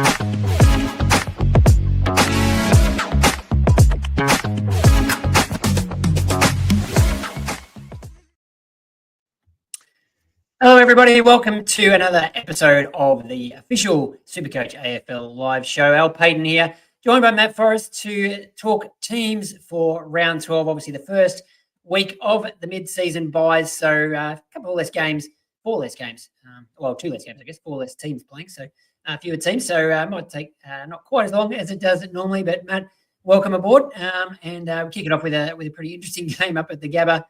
Hello, everybody. Welcome to another episode of the official SuperCoach AFL live show. Al Paton here, joined by Matt Forrest to talk teams for round 12. Obviously, the first week of the mid-season buys. So a couple less games, 4 less games. 2 less games, I guess, 4 less teams playing. So fewer teams. So it might take not quite as long as it does it normally. But Matt, welcome aboard. We'll kick it off with a pretty interesting game up at the Gabba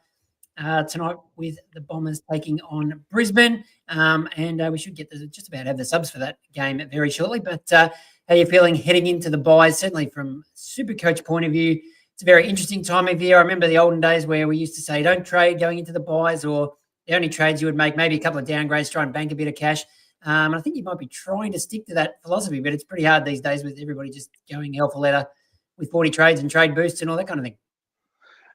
tonight with the Bombers taking on Brisbane. We should get just about have the subs for that game very shortly. But how are you feeling heading into the buys? Certainly from SuperCoach point of view, it's a very interesting time of year. I remember the olden days where we used to say don't trade going into the buys, or the only trades you would make, maybe a couple of downgrades, try and bank a bit of cash. I think you might be trying to stick to that philosophy, but it's pretty hard these days with everybody just going hell for leather with 40 trades and trade boosts and all that kind of thing.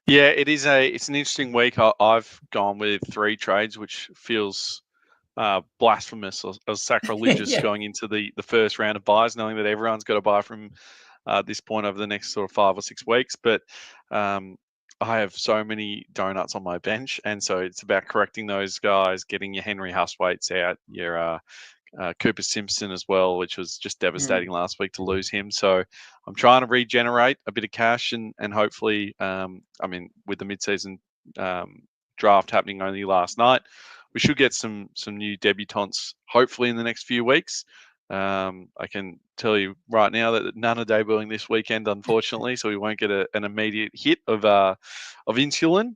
Yeah, it's an interesting week. I've gone with 3 trades, which feels blasphemous or sacrilegious going into the first round of buys, knowing that everyone's got to buy from this point over the next sort of 5 or 6 weeks. But I have so many donuts on my bench, and so it's about correcting those guys, getting your Henry Hustwaits out, your Cooper Simpson as well, which was just devastating last week to lose him. So I'm trying to regenerate a bit of cash and hopefully, with the mid-season draft happening only last night, we should get some new debutants hopefully in the next few weeks. I can tell you right now that none are debuting this weekend, unfortunately, so we won't get an immediate hit of insulin.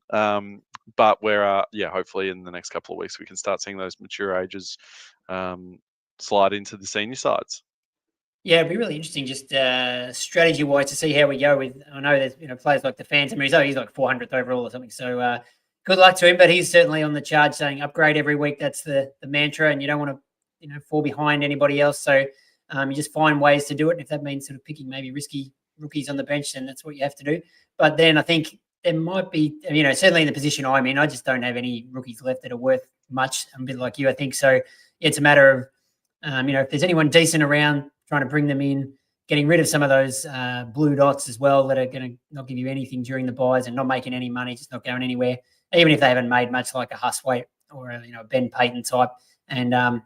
But we're hopefully in the next couple of weeks we can start seeing those mature ages slide into the senior sides. Yeah, it'd be really interesting just strategy-wise to see how we go with. I know there's players like the Phantom, he's like 400th overall or something. So good luck to him, but he's certainly on the charge saying upgrade every week. That's the mantra, and you don't want to fall behind anybody else. So you just find ways to do it. And if that means sort of picking maybe risky rookies on the bench, then that's what you have to do. But then I think there might be, certainly in the position I'm in, I just don't have any rookies left that are worth much. I'm a bit like you, I think. So it's a matter of, if there's anyone decent around, trying to bring them in, getting rid of some of those blue dots as well that are going to not give you anything during the buys and not making any money, just not going anywhere, even if they haven't made much, like a Hustwaite or a Ben Paton type, and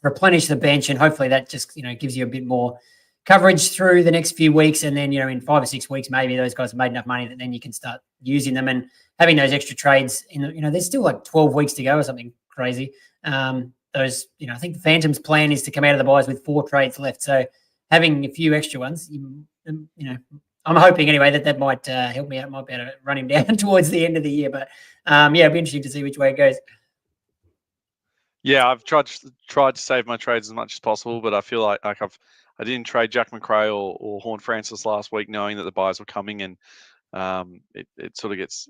replenish the bench. And hopefully that just gives you a bit more coverage through the next few weeks. And then in 5 or 6 weeks, maybe those guys have made enough money that then you can start using them and having those extra trades. There's still like 12 weeks to go or something crazy. I think the Phantom's plan is to come out of the buys with 4 trades left. So having a few extra ones, I'm hoping anyway that might help me out. Might be able to run him down towards the end of the year. But it'd be interesting to see which way it goes. Yeah, I've tried to save my trades as much as possible, but I feel like I didn't trade Jack McRae or Horn Francis last week, knowing that the buys were coming, and it sort of gets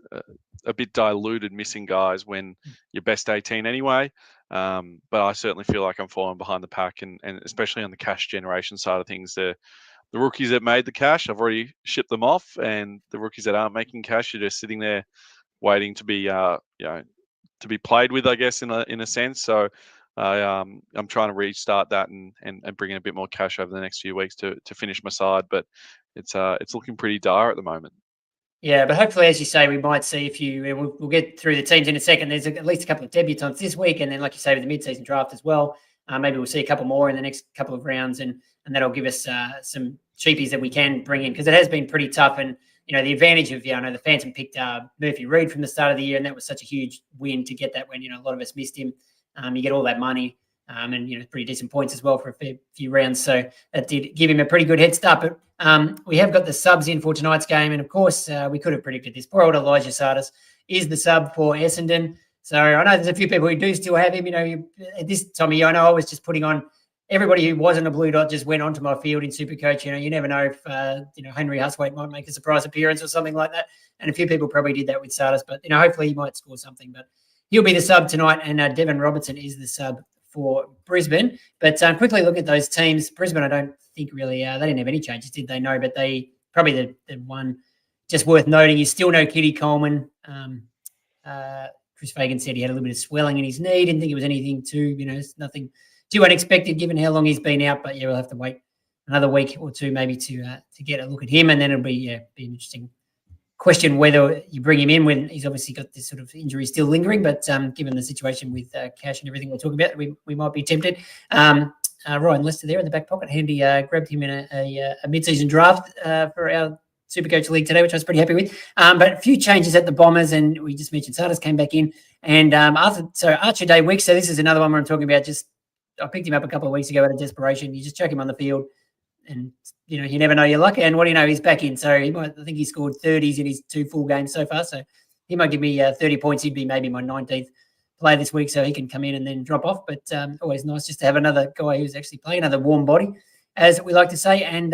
a bit diluted missing guys when you're best 18 anyway. But I certainly feel like I'm falling behind the pack, and especially on the cash generation side of things. The rookies that made the cash, I've already shipped them off, and the rookies that aren't making cash are just sitting there waiting to be to be played with, I guess, in a sense. So I'm trying to restart that and bring in a bit more cash over the next few weeks to finish my side. But it's looking pretty dire at the moment. Yeah, but hopefully, as you say, we might see a few. We'll get through the teams in a second. There's at least a couple of debutants this week, and then, like you say, with the mid-season draft as well, maybe we'll see a couple more in the next couple of rounds, and that'll give us some cheapies that we can bring in, because it has been pretty tough. And the advantage of I know the Phantom picked Murphy Reed from the start of the year, and that was such a huge win to get that when a lot of us missed him. You get all that money. And pretty decent points as well for a few rounds. So that did give him a pretty good head start. But we have got the subs in for tonight's game. And, of course, we could have predicted this. Poor old Elijah Sardis is the sub for Essendon. So I know there's a few people who do still have him. At this time of year, I know I was just putting on everybody who wasn't a blue dot just went onto my field in SuperCoach. You never know if, Henry Hustwaite might make a surprise appearance or something like that. And a few people probably did that with Sardis. But, hopefully he might score something. But he'll be the sub tonight. And Devon Robertson is the sub for Brisbane. But quickly look at those teams. Brisbane, I don't think really, they didn't have any changes, did they? No, but they probably the one just worth noting is still no Kitty Coleman. Chris Fagan said he had a little bit of swelling in his knee. Didn't think it was anything too, nothing too unexpected given how long he's been out. But yeah, we'll have to wait another week or two maybe to get a look at him, and then it'll be an interesting question whether you bring him in when he's obviously got this sort of injury still lingering. But given the situation with cash and everything we're talking about, we might be tempted. Ryan Lester there in the back pocket, handy. Grabbed him in a mid-season draft for our SuperCoach League today, which I was pretty happy with. But a few changes at the Bombers, and we just mentioned Sardis came back in. And Archer Day Wicks, so this is another one where I'm talking about I picked him up a couple of weeks ago out of desperation. You just chuck him on the field and, you never know your luck. And what do you know, he's back in. So I think he scored 30s in his 2 full games so far. So he might give me 30 points. He'd be maybe my 19th player this week, so he can come in and then drop off. But always nice just to have another guy who's actually playing, another warm body, as we like to say. And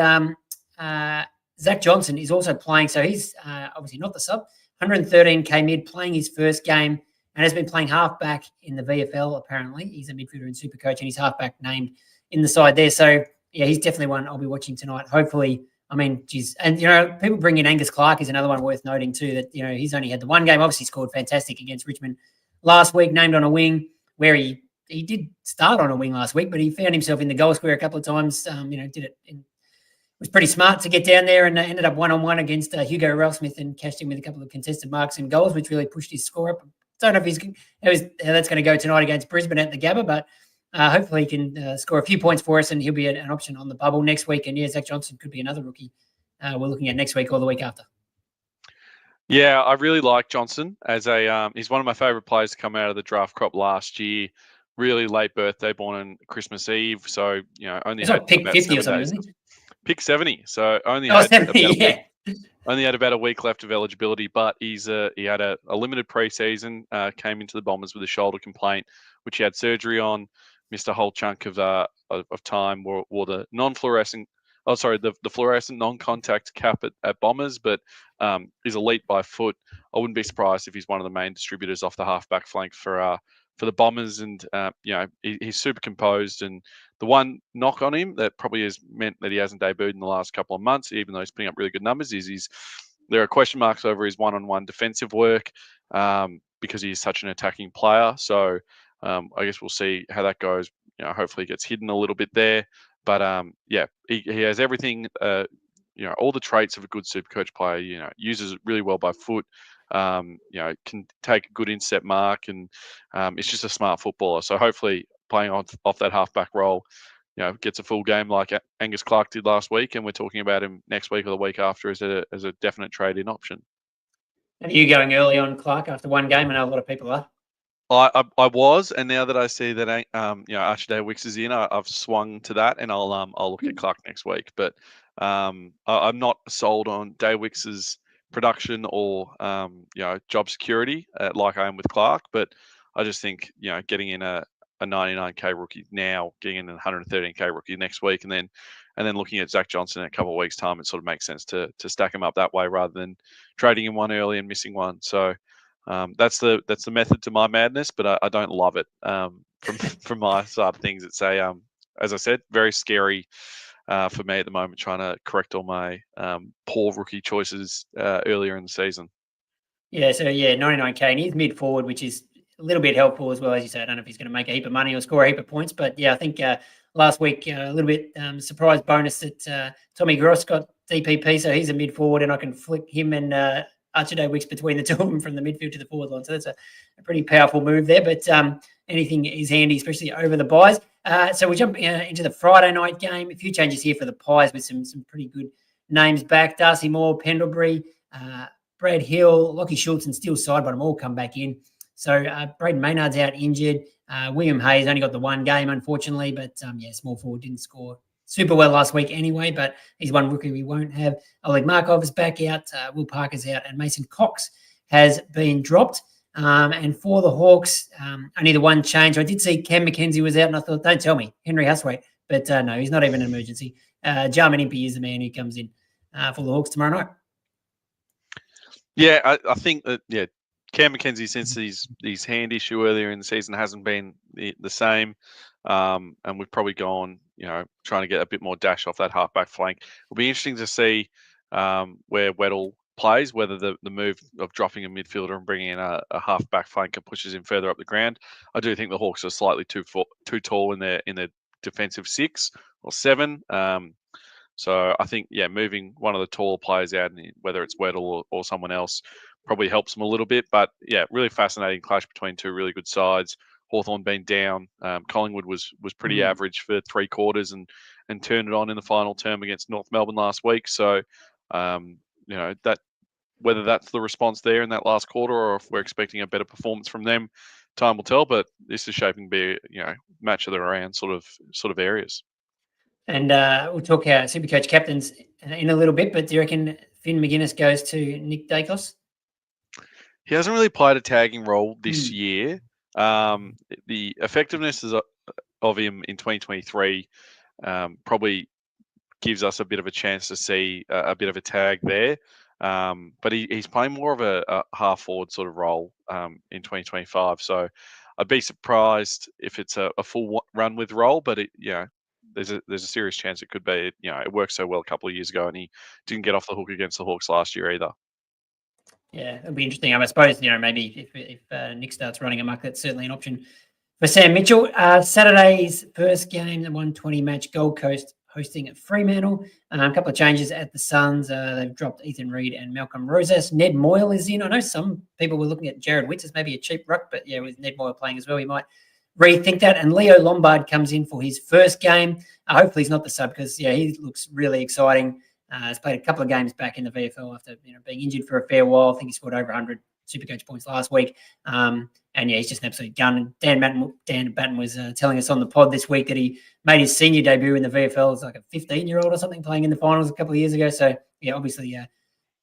Zach Johnson is also playing. So he's obviously not the sub. 113k mid, playing his first game, and has been playing halfback in the VFL, apparently. He's a midfielder in SuperCoach, and he's halfback named in the side there. So, yeah, he's definitely one I'll be watching tonight. Hopefully, and, people bring in Angus Clark is another one worth noting too, that, he's only had the one game, obviously scored fantastic against Richmond last week, named on a wing, where he did start on a wing last week, but he found himself in the goal square a couple of times, was pretty smart to get down there, and ended up one-on-one against Hugo Ralsmith and cashed in with a couple of contested marks and goals, which really pushed his score up. Don't know how that's going to go tonight against Brisbane at the Gabba, but hopefully he can score a few points for us, and he'll be an option on the bubble next week. And, Zach Johnson could be another rookie we're looking at next week or the week after. Yeah, I really like Johnson as he's one of my favourite players to come out of the draft crop last year. Really late birthday, born on Christmas Eve, so only had pick 50 or something, isn't he? Pick 70, so only had about a week left of eligibility, but he had a limited preseason, came into the Bombers with a shoulder complaint, which he had surgery on, missed a whole chunk of time, wore the the fluorescent non-contact cap at Bombers, but is elite by foot. I wouldn't be surprised if he's one of the main distributors off the halfback flank for the Bombers, and he's super composed. And the one knock on him that probably has meant that he hasn't debuted in the last couple of months, even though he's putting up really good numbers, is there are question marks over his one-on-one defensive work because he's such an attacking player. So I guess we'll see how that goes. Hopefully he gets hidden a little bit there. But he has everything, all the traits of a good SuperCoach player. Uses it really well by foot. Can take a good inset mark, and it's just a smart footballer. So hopefully playing off that halfback role, gets a full game like Angus Clark did last week, and we're talking about him next week or the week after as a definite trade-in option. Are you going early on Clark after one game? I know a lot of people are. I was, and now that I see that Archer Day Wicks is in, I've swung to that, and I'll look at Clark next week. But I'm not sold on Day Wicks's production or job security like I am with Clark. But I just think getting in a 99k rookie now, getting in a 113k rookie next week, and then looking at Zach Johnson in a couple of weeks' time, it sort of makes sense to stack him up that way rather than trading in one early and missing one. So. That's the method to my madness, but I don't love it from my side of things. It's as I said, very scary for me at the moment, trying to correct all my poor rookie choices earlier in the season. Yeah, so 99k, and he's mid forward, which is a little bit helpful as well. As you say, I don't know if he's going to make a heap of money or score a heap of points, but I think last week a little bit surprise bonus that Tommy Gross got DPP, so he's a mid forward, and I can flick him and Archer Day Wicks between the two of them from the midfield to the forward line. So that's a pretty powerful move there. But anything is handy, especially over the buys. So we jump into the Friday night game. A few changes here for the Pies with some pretty good names back. Darcy Moore, Pendlebury, Brad Hill, Locky Schultz, and Steele Sidebottom all come back in. So Braden Maynard's out injured. William Hayes only got the one game, unfortunately. But, small forward didn't score super well last week anyway, but he's one rookie we won't have. Oleg Markov is back out, Will Parker's out, and Mason Cox has been dropped. And for the Hawks, only the one change. I did see Cam McKenzie was out, and I thought, don't tell me, Henry Huswaite. But no, he's not even an emergency. Jarman Impey is the man who comes in for the Hawks tomorrow night. Yeah, I think that, Cam McKenzie, since his hand issue earlier in the season, hasn't been the same. And we've probably gone, trying to get a bit more dash off that halfback flank. It'll be interesting to see where Weddle plays, whether the move of dropping a midfielder and bringing in a halfback flanker pushes him further up the ground. I do think the Hawks are slightly too tall in their defensive 6 or 7. So I think, moving one of the taller players out, whether it's Weddle or someone else, probably helps them a little bit. But yeah, really fascinating clash between two really good sides. Hawthorn being down, Collingwood was pretty average for 3 quarters and turned it on in the final term against North Melbourne last week. So that whether that's the response there in that last quarter or if we're expecting a better performance from them, time will tell. But this is shaping to be match of the round sort of areas. And we'll talk Supercoach captains in a little bit, but do you reckon Finn McGuinness goes to Nick Dacos? He hasn't really played a tagging role this year. The effectiveness of him in 2023 probably gives us a bit of a chance to see a bit of a tag there. But he's playing more of a half forward sort of role in 2025. So I'd be surprised if it's a full run with role, but there's a serious chance it could be. It worked so well a couple of years ago, and he didn't get off the hook against the Hawks last year either. Yeah, it'll be interesting. I suppose maybe if Nick starts running amok, that's certainly an option for Sam Mitchell. Saturday's first game, the 1:20 match, Gold Coast hosting at Fremantle. A couple of changes at the Suns. They've dropped Ethan Reid and Malcolm Rosas. Ned Moyle is in. I know some people were looking at Jared Witts as maybe a cheap ruck, but with Ned Moyle playing as well, he might rethink that. And Leo Lombard comes in for his first game. Hopefully he's not the sub because, he looks really exciting. He's played a couple of games back in the VFL after being injured for a fair while. I think he scored over 100 Supercoach points last week. He's just an absolute gun. Dan Batten was telling us on the pod this week that he made his senior debut in the VFL as like a 15-year-old or something, playing in the finals a couple of years ago. So, obviously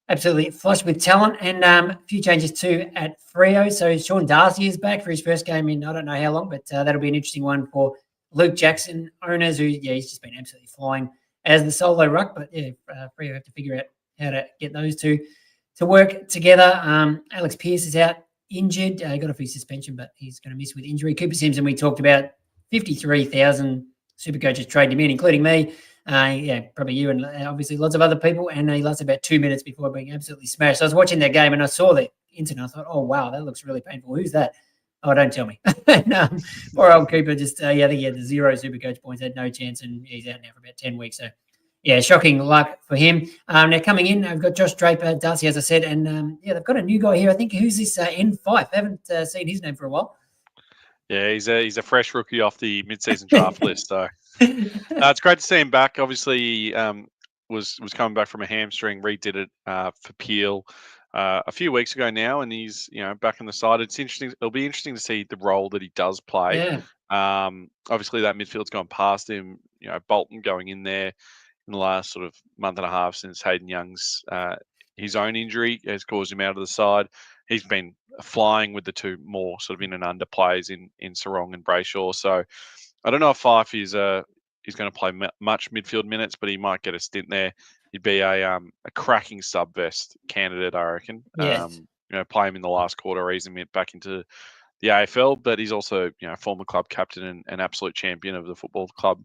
absolutely flush with talent. And a few changes too at Freo. So Sean Darcy is back for his first game in I don't know how long, but that'll be an interesting one for Luke Jackson owners who, he's just been absolutely flying as the solo ruck. But Freo have to figure out how to get those two to work together. Alex Pearce is out injured. He got off his suspension, but he's going to miss with injury. Cooper Simpson, we talked about 53,000 Supercoaches traded him in, including me. Probably you and obviously lots of other people. And he lasted about 2 minutes before being absolutely smashed. So I was watching that game and I saw the incident. I thought, oh, wow, that looks really painful. Who's that? Oh, don't tell me. Poor old Cooper just, I think he had the 0 Supercoach points, had no chance, and he's out now for about 10 weeks. So, shocking luck for him. Now coming in, I've got Josh Draper, Darcy, as I said, and they've got a new guy here. I think who's this N5? I haven't seen his name for a while. Yeah, he's a fresh rookie off the mid-season draft list. So it's great to see him back. Obviously, was coming back from a hamstring. Redid it for Peel a few weeks ago now, and he's back on the side. It's interesting. It'll be interesting to see the role that he does play. Yeah. Obviously, that midfield's gone past him. Bolton going in there in the last sort of month and a half since Hayden Young's his own injury has caused him out of the side. He's been flying with the two more sort of in and under players in Sarong and Brayshaw. So I don't know if Fife is going to play much midfield minutes, but he might get a stint there. He'd be a cracking sub-vest candidate, I reckon. Yes. Play him in the last quarter, ease him back into the AFL, but he's also former club captain and an absolute champion of the football club.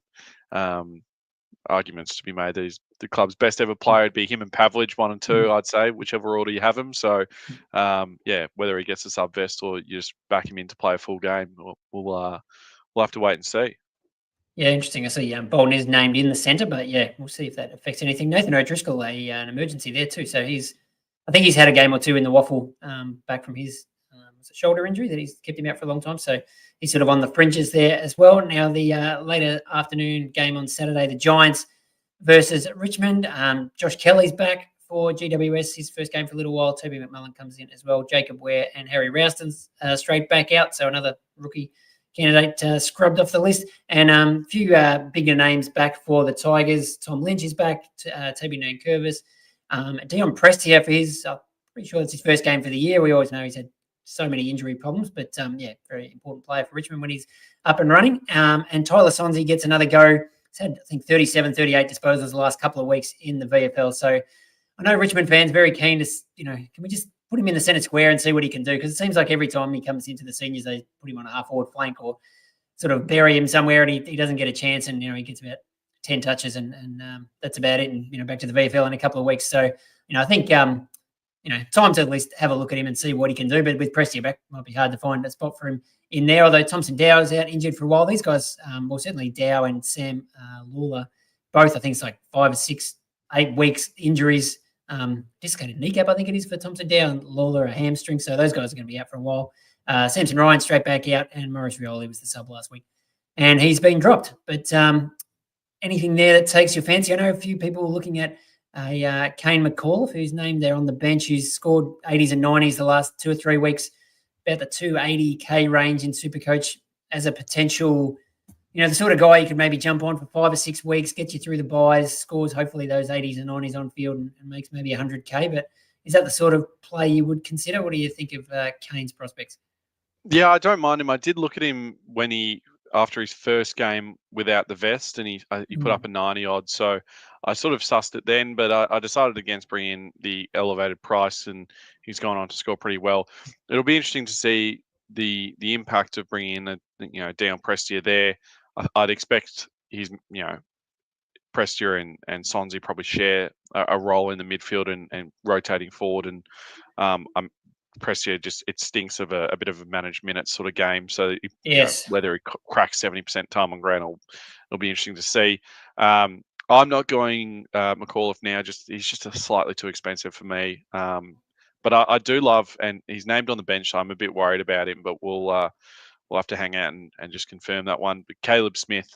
Arguments to be made that he's the club's best ever player. It'd be him and Pavlich, 1 and 2, I'd say, whichever order you have him. So, whether he gets a sub vest or you just back him in to play a full game, we'll have to wait and see. Yeah, interesting. I see Bolton is named in the centre, but we'll see if that affects anything. Nathan O'Driscoll, an emergency there too. So I think he's had a game or two in the waffle back from his shoulder injury that he's kept him out for a long time. So he's sort of on the fringes there as well. Now the later afternoon game on Saturday, the Giants versus Richmond. Josh Kelly's back for GWS, his first game for a little while. Toby McMullen comes in as well. Jacob Ware and Harry Rouston's straight back out. So another rookie candidate scrubbed off the list. And a few bigger names back for the Tigers. Tom Lynch is back. Toby Nankervis. Dion Prestia for his, I'm pretty sure it's his first game for the year. We always know he's had so many injury problems, but very important player for Richmond when he's up and running. And Tyler Sonsie gets another go. He's had, I think, 37, 38 disposals the last couple of weeks in the VFL. So I know Richmond fans very keen to, can we just put him in the centre square and see what he can do? Because it seems like every time he comes into the seniors, they put him on a half-forward flank or sort of bury him somewhere and he doesn't get a chance and, he gets about 10 touches and that's about it. And, back to the VFL in a couple of weeks. So, I think, time to at least have a look at him and see what he can do. But with Prestia back, it might be hard to find a spot for him in there. Although Thompson Dow is out injured for a while. These guys, certainly Dow and Sam Lawler, both, I think it's like 5 or 6, 8 weeks injuries. Dislocated kneecap, I think it is for Thompson Down, Lawler a hamstring. So those guys are going to be out for a while. Samson Ryan straight back out, and Maurice Rioli was the sub last week. And he's been dropped. But anything there that takes your fancy? I know a few people looking at Kane McAuliffe, who's named there on the bench, who's scored 80s and 90s the last 2 or 3 weeks, about the 280K range in SuperCoach as a potential, the sort of guy you could maybe jump on for 5 or 6 weeks, get you through the buys, scores hopefully those 80s and 90s on field and makes maybe 100K. But is that the sort of play you would consider? What do you think of Kane's prospects? Yeah, I don't mind him. I did look at him after his first game without the vest, and he put up a 90 odd. So I sort of sussed it then, but I decided against bringing the elevated price, and he's gone on to score pretty well. It'll be interesting to see the impact of bringing in Dion Prestia there. I'd expect his Prestia and Sonsi probably share a role in the midfield and rotating forward, and Prestia it stinks of a bit of a managed minutes sort of game. So yes, whether he cracks 70% time on ground, it'll be interesting to see. I'm not going McAuliffe now. He's just slightly too expensive for me. But I do love, and he's named on the bench, so I'm a bit worried about him. But we'll have to hang out and just confirm that one. But Caleb Smith,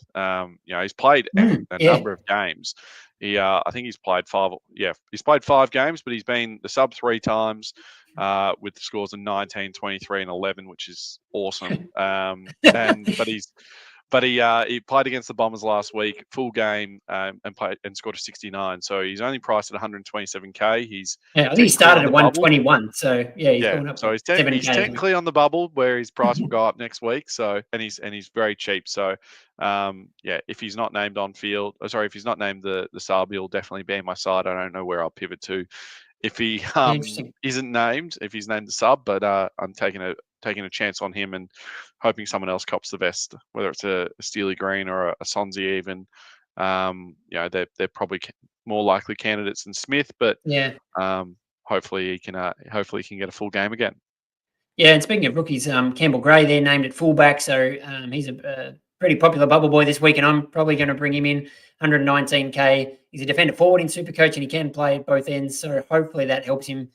he's played a number of games. I think he's played 5. Yeah, he's played 5 games, but he's been the sub 3 times. With the scores of 19, 23, and 11, which is awesome. But he played against the Bombers last week, full game, and scored a 69. So he's only priced at 127K. I think he started at 121. So he's going up. So he's technically on the bubble where his price will go up next week. So and he's very cheap. So if he's not named on field, if he's not named the sub, he'll definitely be on my side. I don't know where I'll pivot to if he isn't named, if he's named the sub, but I'm taking a chance on him and hoping someone else cops the vest, whether it's a Steely Green or a Sonsi even. They're probably more likely candidates than Smith, but hopefully he can get a full game again. Yeah, and speaking of rookies, Campbell Gray, they're named at fullback, so he's a pretty popular bubble boy this week, and I'm probably going to bring him in 119K. He's a defender forward in SuperCoach, and he can play at both ends, so hopefully that helps him.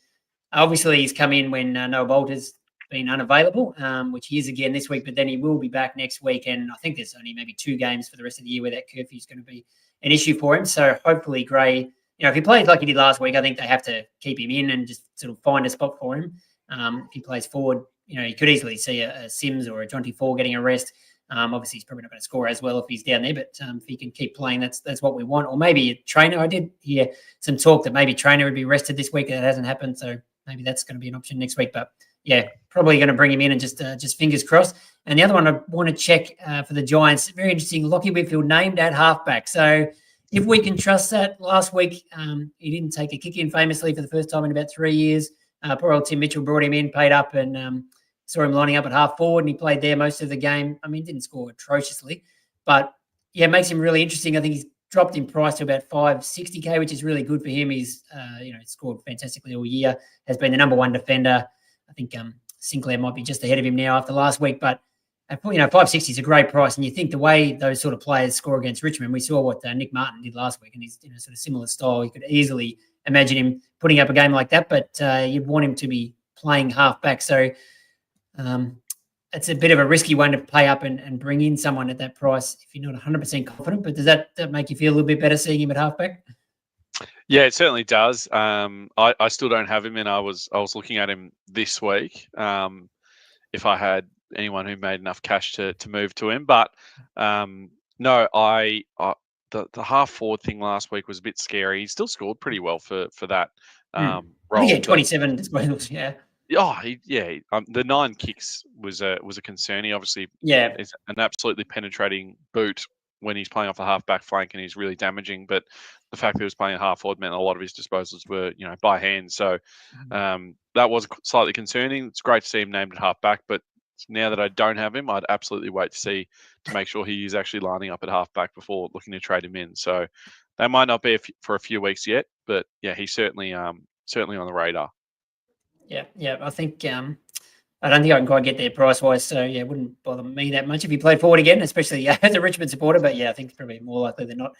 Obviously, he's come in when Noah Bolter's been unavailable, which he is again this week, but then he will be back next week, and I think there's only maybe 2 games for the rest of the year where that curfew is going to be an issue for him. So hopefully Gray, if he plays like he did last week, I think they have to keep him in and just sort of find a spot for him. If he plays forward, you could easily see a Sims or a Jonty Ford getting a rest. Obviously, he's probably not going to score as well if he's down there, but if he can keep playing, that's what we want. Or maybe a Trainer. I did hear some talk that maybe Trainer would be rested this week. That hasn't happened, so maybe that's going to be an option next week. But probably going to bring him in and just fingers crossed. And the other one I want to check for the Giants, very interesting, Locky Wfield named at halfback. So if we can trust that, last week he didn't take a kick in famously for the first time in about 3 years. Poor old Tim Mitchell brought him in, paid up, and saw him lining up at half forward, and he played there most of the game. I mean, didn't score atrociously, but it makes him really interesting. I think he's dropped in price to about 560K, which is really good for him. He's scored fantastically all year, has been the number 1 defender. I think Sinclair might be just ahead of him now after last week, but 560 is a great price. And you think the way those sort of players score against Richmond, we saw what Nick Martin did last week, and he's sort of similar style. You could easily imagine him putting up a game like that, but you'd want him to be playing halfback. So it's a bit of a risky one to pay up and bring in someone at that price if you're not 100% confident. But does that make you feel a little bit better seeing him at halfback? Yeah, it certainly does. I still don't have him, and I was looking at him this week. If I had anyone who made enough cash to move to him, but no, the half forward thing last week was a bit scary. He still scored pretty well for that role. I think he had 27 disposals. Yeah. The 9 kicks was a concern. He obviously is an absolutely penetrating boot when he's playing off the half-back flank, and he's really damaging. But the fact that he was playing a half forward meant a lot of his disposals were, by hand. So that was slightly concerning. It's great to see him named at half-back, but now that I don't have him, I'd absolutely wait to make sure he is actually lining up at half-back before looking to trade him in. So that might not be for a few weeks yet, but he's certainly on the radar. Yeah. I think I don't think I can quite get there price-wise, so it wouldn't bother me that much if he played forward again, especially as a Richmond supporter. But I think it's probably more likely than not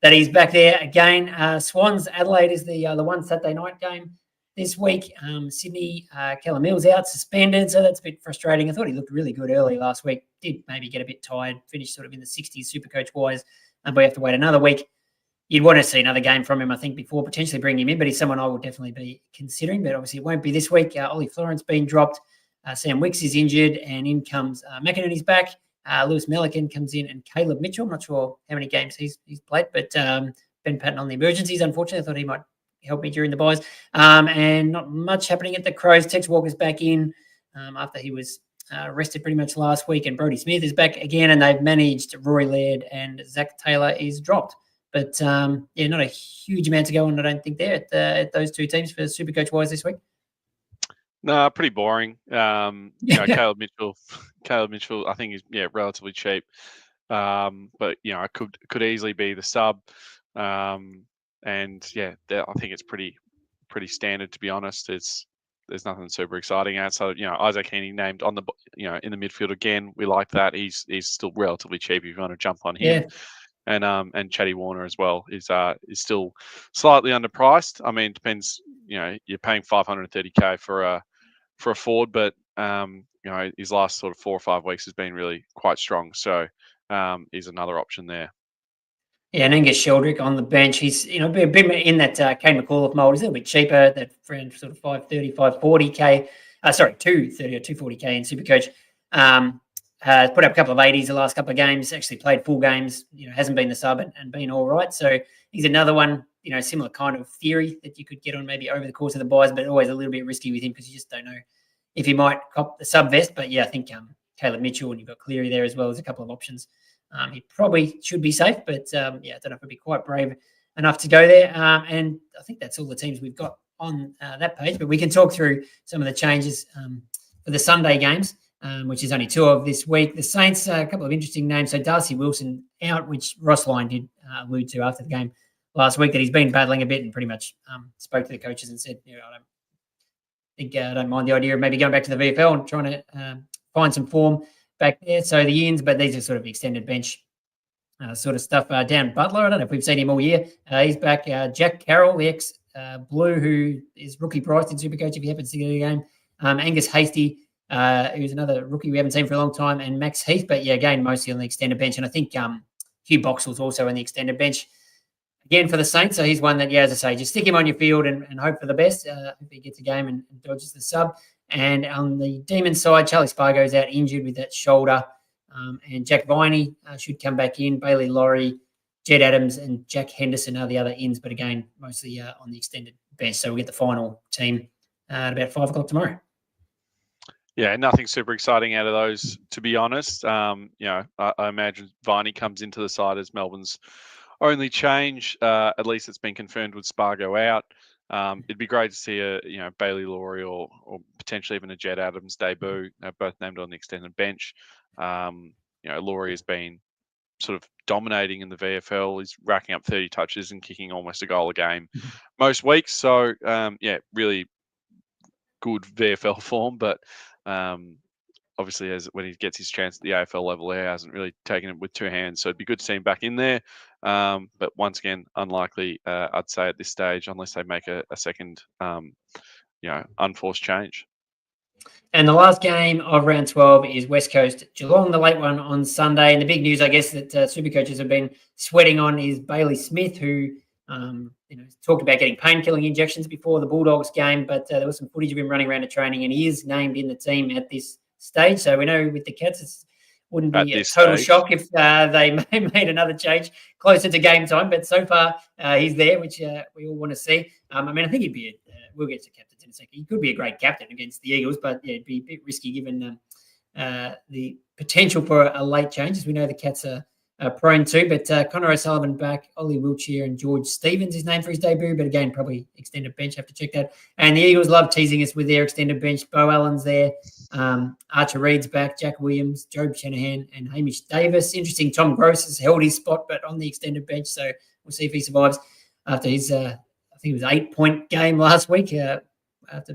that he's back there again. Swans Adelaide is the one Saturday night game this week. Sydney, Callum Mills out, suspended, so that's a bit frustrating. I thought he looked really good early last week. Did maybe get a bit tired, finished sort of in the 60s SuperCoach-wise, but we have to wait another week. You'd want to see another game from him, I think, before potentially bringing him in, but he's someone I would definitely be considering, but obviously it won't be this week. Ollie Florence been dropped. Sam Wicks is injured, and in comes McInerney's back. Lewis Melican comes in, and Caleb Mitchell. I'm not sure how many games he's played, but Ben Paton on the emergencies, unfortunately. I thought he might help me during the buys. And not much happening at the Crows. Tex Walker's back in after he was rested pretty much last week, and Brodie Smith is back again, and they've managed Rory Laird, and Zach Taylor is dropped. But, not a huge amount to go on, I don't think, there at those two teams for SuperCoach-wise this week. No, pretty boring. Caleb Mitchell, I think is relatively cheap. But I could easily be the sub. I think it's pretty standard, to be honest. There's nothing super exciting outside. Isaac Heaney named on the in the midfield again. We like that. He's still relatively cheap if you want to jump on him. Yeah. And Chatty Warner as well is still slightly underpriced. I mean, it depends. You're paying $530K for a forward, but his last sort of 4 or 5 weeks has been really quite strong. So he's another option there. Yeah, and Angus Sheldrick on the bench. He's a bit in that Kane McAuliffe mold. He's a little bit cheaper, that around sort of 540K. 230 or 240K in SuperCoach. Put up a couple of 80s the last couple of games. Actually played full games. Hasn't been the sub and been all right. So he's another one. Similar kind of theory that you could get on maybe over the course of the buys, but always a little bit risky with him because you just don't know if he might cop the sub vest. But yeah, I think Caleb Mitchell, and you've got Cleary there as well as a couple of options. He probably should be safe, but I don't know if it'd be quite brave enough to go there. And I think that's all the teams we've got on that page. But we can talk through some of the changes for the Sunday games, which is only 2 of this week. The Saints, a couple of interesting names. So Darcy Wilson out, which Ross Lyon did allude to after the game last week, that he's been battling a bit and pretty much spoke to the coaches and said, I don't mind the idea of maybe going back to the VFL and trying to find some form back there. So the Ians, but these are sort of extended bench sort of stuff. Dan Butler, I don't know if we've seen him all year. He's back. Jack Carroll, the ex-Blue, who is rookie priced in SuperCoach if he happens to get a game. Angus Hasty, who's another rookie we haven't seen for a long time, and Max Heath. But yeah, again, mostly on the extended bench. And I think Hugh Boxall's also on the extended bench again for the Saints. So he's one that, as I say, just stick him on your field and hope for the best. If he gets a game and dodges the sub. And on the Demon side, Charlie Spargo's out injured with that shoulder. And Jack Viney should come back in. Bailey Laurie, Jed Adams, and Jack Henderson are the other ins, but again, mostly on the extended bench. So we'll get the final team at about 5 o'clock tomorrow. Yeah, nothing super exciting out of those, to be honest. I imagine Viney comes into the side as Melbourne's only change. At least it's been confirmed with Spargo out. It'd be great to see a Bailey Laurie or potentially even a Jed Adams debut. Both named on the extended bench. Laurie has been sort of dominating in the VFL. He's racking up 30 touches and kicking almost a goal a game most weeks. So really good VFL form, but obviously when he gets his chance at the AFL level, he hasn't really taken it with 2 hands. So it'd be good to see him back in there. But once again, unlikely, I'd say at this stage, unless they make a second, unforced change. And the last game of round 12 is West Coast Geelong, the late one on Sunday. And the big news, I guess, that SuperCoaches have been sweating on is Bailey Smith, who talked about getting pain-killing injections before the Bulldogs game, but there was some footage of him running around to training, and he is named in the team at this stage. So we know with the Cats, it wouldn't be a total shock if they made another change closer to game time. But so far, he's there, which we all want to see. I think he'd be we'll get to captains in a second. He could be a great captain against the Eagles, but it'd be a bit risky given the potential for a late change, as we know the Cats are prone to. But Connor O'Sullivan back, Ollie Wiltshire and George Stevens is named for his debut, but again, probably extended bench, have to check that. And the Eagles love teasing us with their extended bench. Bo Allen's there, Archer Reed's back, Jack Williams, Job Shanahan, and Hamish Davis. Interesting, Tom Gross has held his spot, but on the extended bench, so we'll see if he survives after his, I think it was 8-point game last week,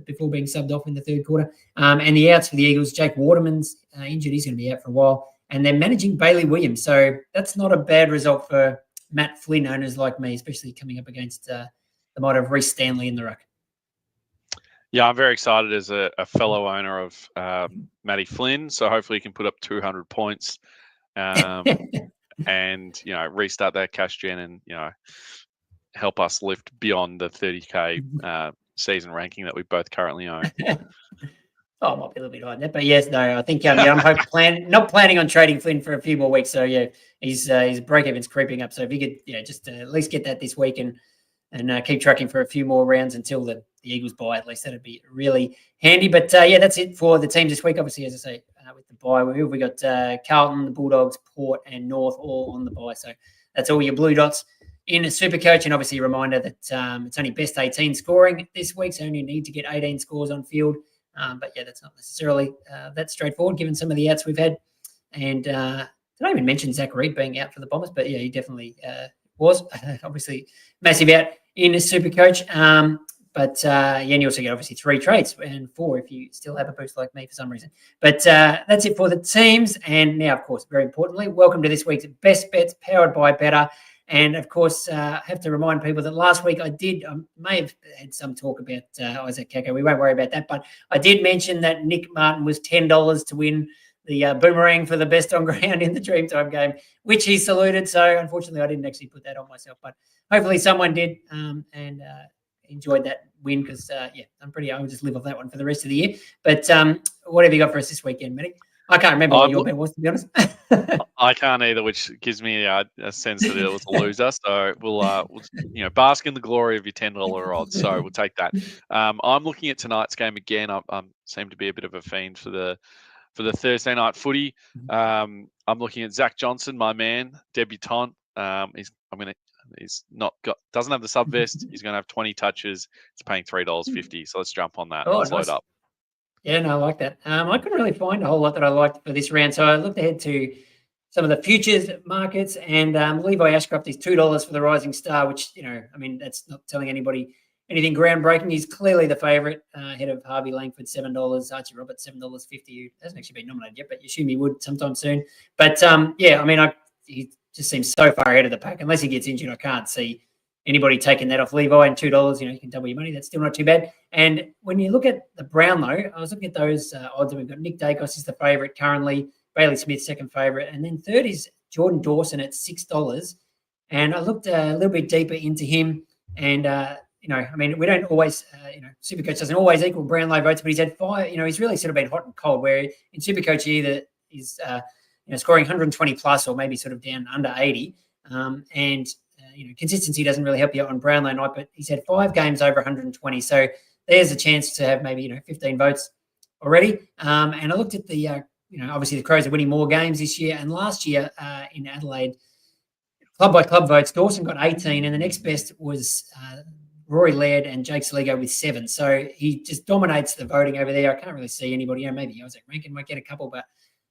before being subbed off in the third quarter. And the outs for the Eagles, Jake Waterman's injured. He's going to be out for a while. And they're managing Bailey Williams. So that's not a bad result for Matt Flynn owners like me, especially coming up against the might of Reece Stanley in the ruck. Yeah, I'm very excited as a fellow owner of Matty Flynn. So hopefully he can put up 200 points and, restart that cash gen and, help us lift beyond the 30K season ranking that we both currently own. Oh, it might be a little bit higher than that, but yes, no, I think I'm not planning on trading Flynn for a few more weeks. So yeah, his break even's creeping up. So if you could, just at least get that this week and keep tracking for a few more rounds until the Eagles bye, at least that'd be really handy. But that's it for the teams this week. Obviously, as I say, with the bye, we got Carlton, the Bulldogs, Port, and North all on the bye. So that's all your blue dots in a Supercoach. And obviously, a reminder that it's only best 18 scoring this week, so you only need to get 18 scores on field. But yeah, that's not necessarily that straightforward given some of the outs we've had. And did I even mention Zach Reid being out for the Bombers? But yeah, he definitely was. Obviously, massive out in a Supercoach. And you also get obviously 3 trades and 4 if you still have a boost like me for some reason. But that's it for the teams. And now, of course, very importantly, welcome to this week's Best Bets powered by Better. And, of course, I have to remind people that last week I may have had some talk about Isaac Kako. We won't worry about that. But I did mention that Nick Martin was $10 to win the boomerang for the best on ground in the Dreamtime game, which he saluted. So, unfortunately, I didn't actually put that on myself. But hopefully someone did and enjoyed that win because, I'll just live off that one for the rest of the year. But what have you got for us this weekend, Matty? I can't remember what your bet was, to be honest. I can't either, which gives me a sense that it was a loser. So we'll bask in the glory of your $10 odds. So we'll take that. I'm looking at tonight's game again. I seem to be a bit of a fiend for the Thursday night footy. I'm looking at Zach Johnson, my man, debutant. He's doesn't have the sub vest. He's going to have 20 touches. It's paying $3.50. So let's jump on that. Let's load up. Yeah, no, I like that. I couldn't really find a whole lot that I liked for this round, so I looked ahead to some of the futures markets, and Levi Ashcroft is $2 for the Rising Star, which, that's not telling anybody anything groundbreaking. He's clearly the favourite, ahead of Harvey Langford, $7, Archie Roberts, $7.50. He hasn't actually been nominated yet, but you assume he would sometime soon. But, he just seems so far ahead of the pack. Unless he gets injured, I can't see anybody taking that off Levi. And $2, you can double your money. That's still not too bad. And when you look at the Brownlow, I was looking at those odds, and we've got Nick Dacos is the favourite currently, Bailey Smith second favourite, and then third is Jordan Dawson at $6. And I looked a little bit deeper into him, and we don't always, Supercoach doesn't always equal Brownlow votes, but he's had 5. He's really sort of been hot and cold. Where in Supercoach he either is scoring 120 plus or maybe sort of down under 80, consistency doesn't really help you out on Brownlow night, but he's had 5 games over 120. So there's a chance to have maybe, 15 votes already. And I looked at the, obviously the Crows are winning more games this year. And last year in Adelaide, club by club votes, Dawson got 18 and the next best was Rory Laird and Jake Saligo with 7. So he just dominates the voting over there. I can't really see anybody, maybe Isaac Rankin might get a couple, but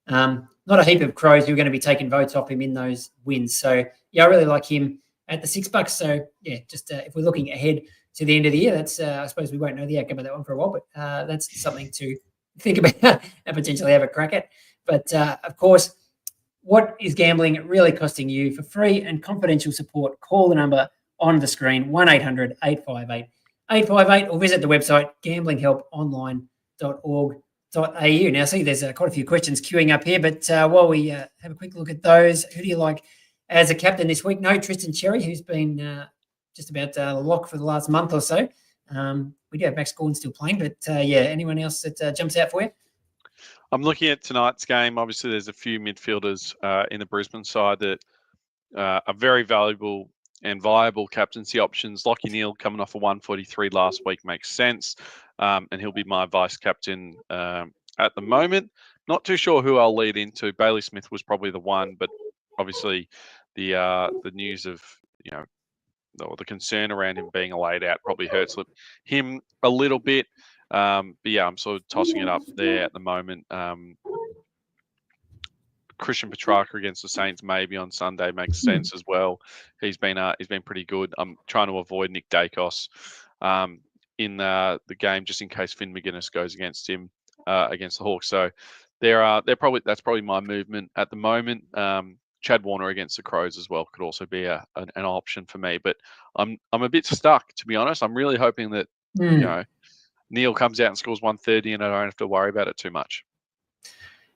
not a heap of Crows who are going to be taking votes off him in those wins. So, yeah, I really like him at the $6. So, yeah, just if we're looking ahead to the end of the year, that's I suppose we won't know the outcome of that one for a while, but that's something to think about and potentially have a crack at. But, of course, what is gambling really costing you? For free and confidential support, call the number on the screen, 1-800-858-858, or visit the website gamblinghelponline.org.au. Now, see, there's quite a few questions queuing up here, but while we have a quick look at those, who do you like as a captain this week? No, Tristan Cherry, who's been just about locked for the last month or so. We do have Max Gordon still playing, but anyone else that jumps out for you? I'm looking at tonight's game. Obviously, there's a few midfielders in the Brisbane side that are very valuable and viable captaincy options. Lockie Neal coming off a 143 last week makes sense, and he'll be my vice captain at the moment. Not too sure who I'll lead into. Bailey Smith was probably the one, but obviously the news of or the concern around him being a laid out probably hurts him a little bit. But yeah, I'm sort of tossing it up there at the moment. Christian Petrarca against the Saints maybe on Sunday makes sense as well. He's been pretty good. I'm trying to avoid Nick Dacos in the game just in case Finn McGuinness goes against him against the Hawks. So that's probably my movement at the moment. Chad Warner against the Crows as well could also be an option for me. But I'm a bit stuck, to be honest. I'm really hoping that Neil comes out and scores 130 and I don't have to worry about it too much.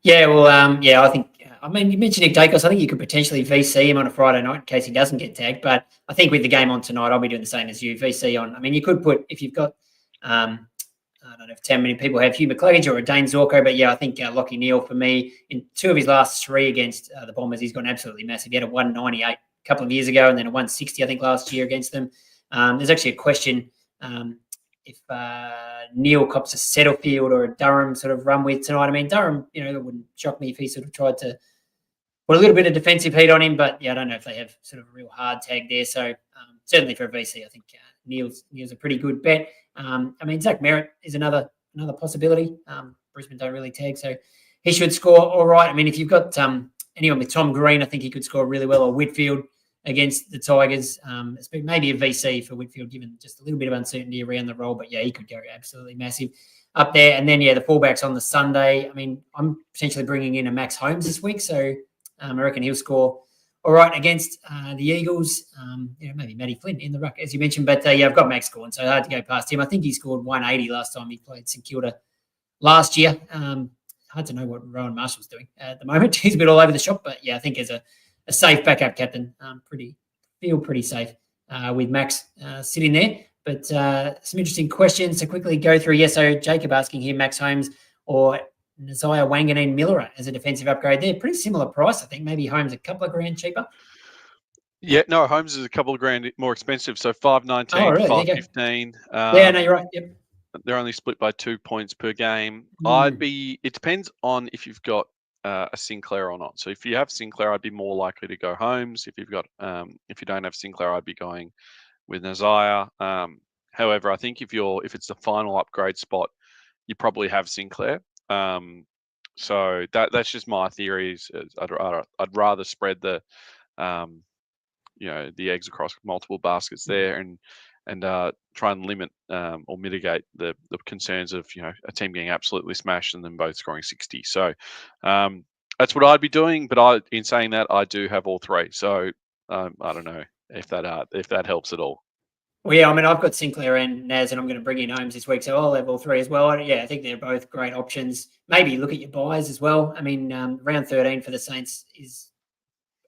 Yeah, well, I think, you mentioned Nick Dacos. I think you could potentially VC him on a Friday night in case he doesn't get tagged. But I think with the game on tonight, I'll be doing the same as you. VC on. You could put, if you've got, I don't know if 10 many people have Hugh McCluggage or a Dane Zorko, but I think Lockie Neal for me, in 2 of his last 3 against the Bombers, he's gone absolutely massive. He had a 198 a couple of years ago and then a 160, I think, last year against them. There's actually a question if Neil cops a Settlefield or a Durham sort of run with tonight. Durham, it wouldn't shock me if he sort of tried to put a little bit of defensive heat on him, but I don't know if they have sort of a real hard tag there. So certainly for a VC, I think Neil's a pretty good bet. Zach Merritt is another possibility. Brisbane don't really tag, so he should score all right. If you've got anyone with Tom Green, I think he could score really well, or Whitfield against the Tigers. It's been maybe a VC for Whitfield, given just a little bit of uncertainty around the role, but he could go absolutely massive up there. And then, the fullbacks on the Sunday. I'm potentially bringing in a Max Holmes this week, so I reckon he'll score all right against the Eagles. Maybe Matty Flynn in the ruck, as you mentioned, but I've got Max scoring, so hard to go past him. I think he scored 180 last time he played St Kilda last year. Hard to know what Rowan Marshall's doing at the moment. He's a bit all over the shop, but I think as a safe backup captain, feel pretty safe with Max sitting there. But some interesting questions to quickly go through. So Jacob asking here, Max Holmes or Nasiah Wanganeen Miller as a defensive upgrade. They're pretty similar price. I think maybe Holmes a couple of grand cheaper. Yeah, no, Holmes is a couple of grand more expensive. So 519, really? 515. No, you're right. Yep. They're only split by 2 points per game. It depends on if you've got a Sinclair or not. So if you have Sinclair, I'd be more likely to go Holmes. If you've got, if you don't have Sinclair, I'd be going with Nasiah. However, I think if it's the final upgrade spot, you probably have Sinclair. So that's just my theory. I'd rather spread the eggs across multiple baskets there and try and limit or mitigate the concerns of a team getting absolutely smashed and then both scoring 60. So that's what I'd be doing. But in saying that, I do have all 3. So I don't know if that helps at all. Well, I've got Sinclair and Naz, and I'm going to bring in Holmes this week, so I'll have all 3 as well. I think they're both great options. Maybe look at your buys as well. Round 13 for the Saints is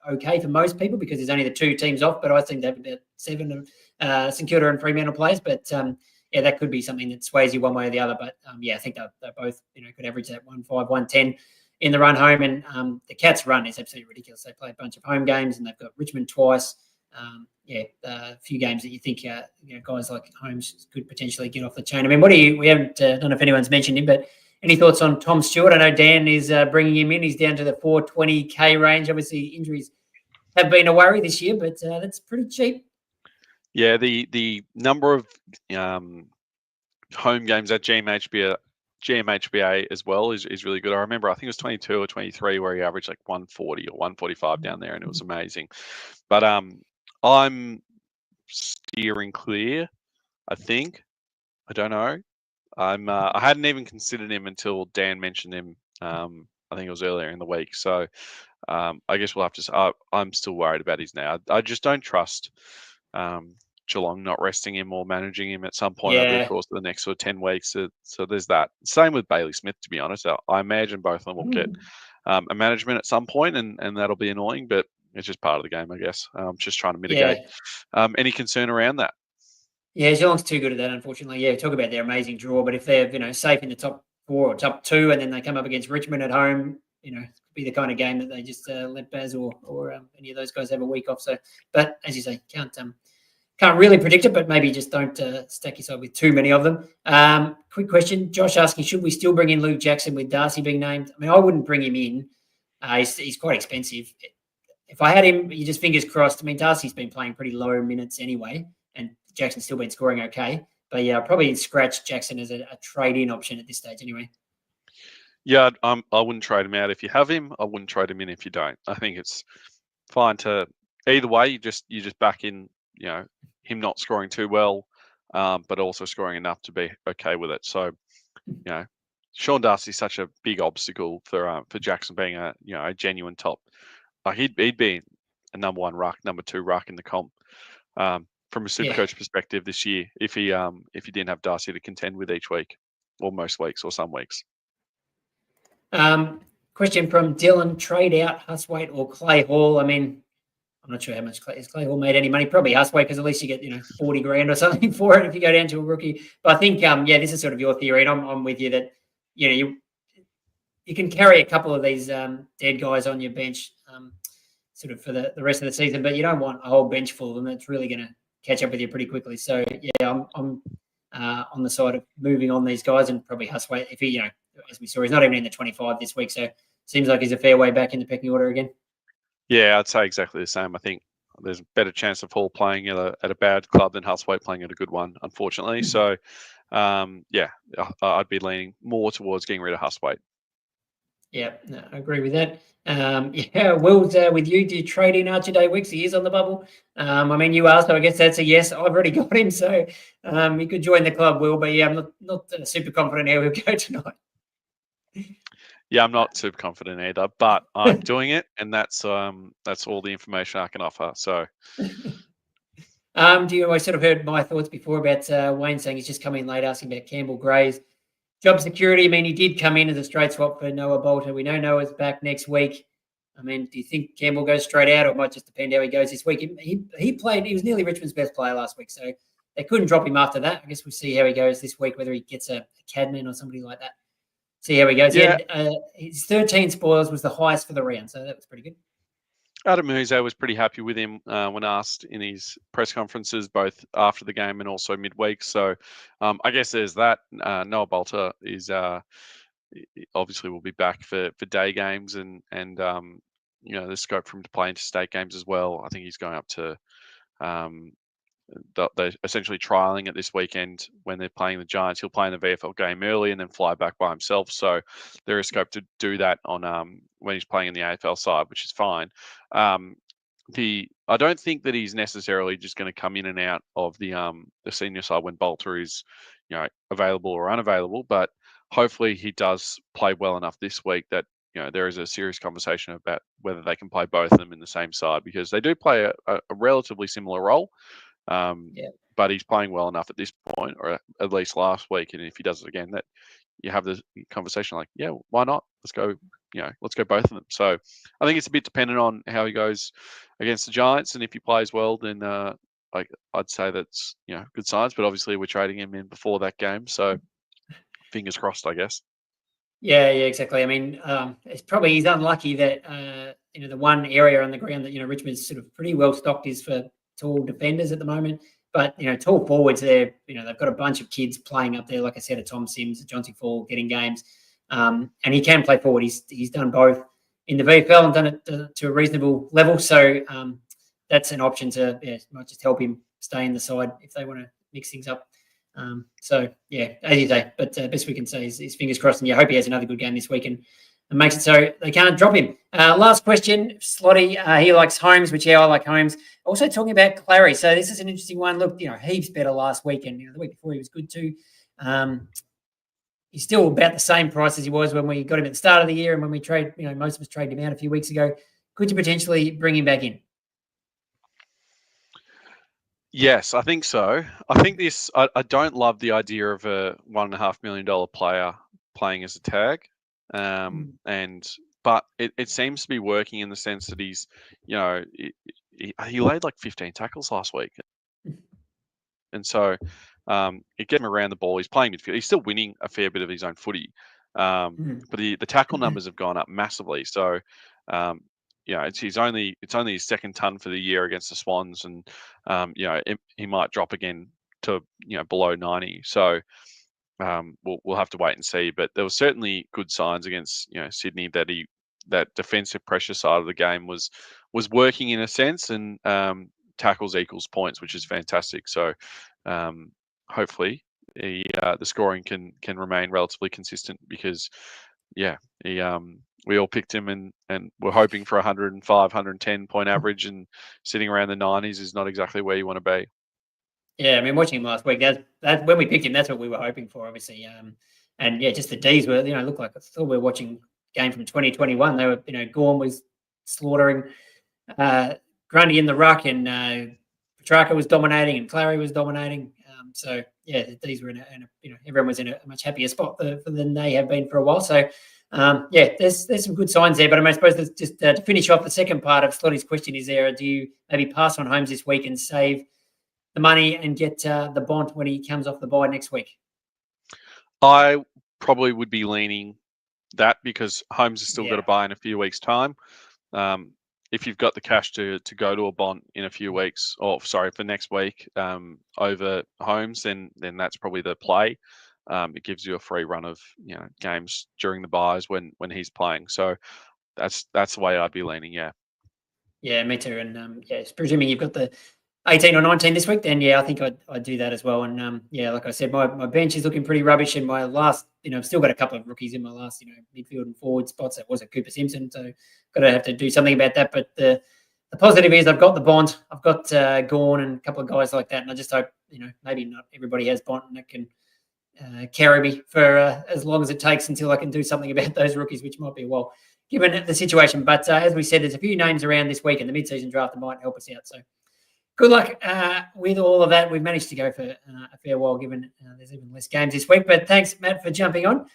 okay for most people because there's only the 2 teams off, but I think they have about 7 St Kilda and Fremantle players. But that could be something that sways you one way or the other. But I think they're both could average that 1-5, 110 in the run home. And the Cats' run is absolutely ridiculous. They play a bunch of home games and they've got Richmond twice. A few games that you think guys like Holmes could potentially get off the chain. We haven't don't know if anyone's mentioned him, but any thoughts on Tom Stewart? I know Dan is bringing him in. He's down to the 420K range. Obviously, injuries have been a worry this year, but that's pretty cheap. Yeah, the number of home games at GMHBA as well is really good. I remember, I think it was 22 or 23 where he averaged like 140 or 145 down there, and it was amazing. But I'm steering clear, I think. I don't know. I hadn't even considered him until Dan mentioned him. I think it was earlier in the week. So I guess we'll have to. I'm still worried about his now. I just don't trust Geelong not resting him or managing him at some point over the course of the next sort of 10 weeks. So there's that. Same with Bailey Smith, to be honest. I imagine both of them will get a management at some point, and that'll be annoying, but it's just part of the game, I guess. Just trying to mitigate any concern around that. Yeah, Geelong's too good at that, unfortunately. Yeah, talk about their amazing draw, but if they're safe in the top 4 or top 2, and then they come up against Richmond at home, be the kind of game that they just let Baz or any of those guys have a week off. So, but as you say, can't really predict it, but maybe just don't stack yourself with too many of them. Quick question, Josh asking, should we still bring in Luke Jackson with Darcy being named? I wouldn't bring him in. He's quite expensive. If I had him, you just fingers crossed. Darcy's been playing pretty low minutes anyway, and Jackson's still been scoring okay. But yeah, probably scratch Jackson as a trade-in option at this stage anyway. Yeah, I wouldn't trade him out if you have him. I wouldn't trade him in if you don't. I think it's fine to either way. You just back in, him not scoring too well, but also scoring enough to be okay with it. So, Sean Darcy's such a big obstacle for Jackson being a genuine top like he'd be a number 1 ruck, number 2 ruck in the comp from a SuperCoach perspective this year if he didn't have Darcy to contend with each week or most weeks or some weeks. Question from Dylan: trade out Huswaite or Clay Hall? I mean, I'm not sure how much Clay Hall made any money. Probably Huswaite, because at least you get 40 grand or something for it if you go down to a rookie. But I think this is sort of your theory, and I'm with you that you can carry a couple of these dead guys on your bench sort of for the rest of the season, but you don't want a whole bench full of them. That's really going to catch up with you pretty quickly. So I'm on the side of moving on these guys, and probably Huswaite, if he as we saw, he's not even in the 25 this week, so seems like he's a fair way back in the pecking order again. Yeah, I'd say exactly the same. I think there's a better chance of Hall playing at a bad club than Huswaite playing at a good one, unfortunately. So, I'd be leaning more towards getting rid of Huswaite. Yeah, no, I agree with that. Will's with you. Do you trade in Archie Day Wicks? He is on the bubble. I mean, you asked, so I guess that's a yes. I've already got him, so he could join the club, Will. But yeah, I'm not super confident how he'll go tonight. Yeah, I'm not super confident either, but I'm doing it, and that's all the information I can offer. So, I sort of heard my thoughts before about Wayne saying he's just come in late, asking about Campbell Gray's job security. I mean, he did come in as a straight swap for Noah Bolter. We know Noah's back next week. I mean, do you think Campbell goes straight out, or it might just depend how he goes this week? He played. He was nearly Richmond's best player last week, so they couldn't drop him after that. I guess we'll see how he goes this week, whether he gets a Cadman or somebody like that. See how he goes. Yeah. His 13 spoils was the highest for the round, so that was pretty good. Adam Muzo was pretty happy with him when asked in his press conferences, both after the game and also midweek. So I guess there's that. Noah Bolter is obviously will be back for day games and there's scope for him to play interstate games as well. I think he's going up to they're essentially trialing it this weekend when they're playing the Giants. He'll play in the VFL game early and then fly back by himself. So there is scope to do that on when he's playing in the AFL side, which is fine. I don't think that he's necessarily just going to come in and out of the senior side when Bolter is available or unavailable, but hopefully he does play well enough this week that there is a serious conversation about whether they can play both of them in the same side, because they do play a relatively similar role. But he's playing well enough at this point, or at least last week, and if he does it again, that you have the conversation like, yeah, why not? Let's go both of them. So I think it's a bit dependent on how he goes against the Giants, and if he plays well, then I'd say that's good signs. But obviously we're trading him in before that game, so fingers crossed, I guess. Yeah, exactly. I mean, he's unlucky that the one area on the ground that Richmond's sort of pretty well stocked is for tall defenders at the moment. But tall forwards, they've got a bunch of kids playing up there. Like I said, a Tom Sims, a John Fall getting games, and he can play forward. He's done both in the VFL and done it to a reasonable level. So that's an option to might just help him stay in the side if they want to mix things up. As you say, but best we can say is fingers crossed, and I hope he has another good game this week and makes it so they can't drop him. Last question, Slotty. He likes Holmes, which I like Holmes. Also talking about Clary. So this is an interesting one. Look, heaps better last week, and the week before he was good too. He's still about the same price as he was when we got him at the start of the year, and when we trade, most of us traded him out a few weeks ago. Could you potentially bring him back in? Yes, I think so. I think I don't love the idea of a $1.5 million player playing as a tag. But it seems to be working in the sense that he's, he laid like 15 tackles last week. And so it gets him around the ball. He's playing midfield. He's still winning a fair bit of his own footy. But the tackle numbers have gone up massively. So, it's only his second ton for the year against the Swans. And, he might drop again to, below 90. So, we'll have to wait and see, but there were certainly good signs against Sydney that defensive pressure side of the game was working in a sense, and tackles equals points, which is fantastic. So hopefully the scoring can remain relatively consistent, because we all picked him and we're hoping for 105, 110 point average, and sitting around the 90s is not exactly where you want to be. Yeah, I mean, watching him last week, that when we picked him, that's what we were hoping for, obviously. Just the Ds were, looked like I thought we were watching a game from 2021. They were, Gorm was slaughtering Grundy in the ruck, and Petrarca was dominating, and Clary was dominating. So yeah, these were in a everyone was in a much happier spot than they have been for a while. So yeah, there's some good signs there. But I suppose just to finish off the second part of Slotty's question is do you maybe pass on Holmes this week and save the money and get the Bont when he comes off the bye next week? I probably would be leaning that because Holmes has still got a bye in a few weeks' time. If you've got the cash to go to a Bont in a few weeks, for next week over Holmes, then that's probably the play. It gives you a free run of games during the buys when he's playing. So that's the way I'd be leaning. Yeah. Yeah, me too. And presuming you've got the 18 or 19 this week, then I think I'd do that as well. And like I said, my bench is looking pretty rubbish. And my last, I've still got a couple of rookies in my last, midfield and forward spots. That was a Cooper Simpson, so got to have to do something about that. But the positive is I've got the Bont, I've got Gawn and a couple of guys like that. And I just hope, maybe not everybody has Bont and it can carry me for as long as it takes until I can do something about those rookies, which might be a while given the situation. But as we said, there's a few names around this week in the mid-season draft that might help us out. So good luck with all of that. We've managed to go for a fair while, given there's even less games this week. But thanks, Matt, for jumping on.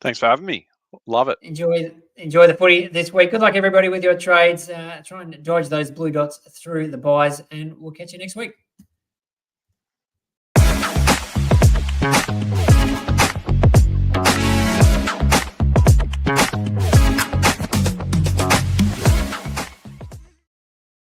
Thanks for having me. Love it. Enjoy the footy this week. Good luck, everybody, with your trades. Try and dodge those blue dots through the buys, and we'll catch you next week.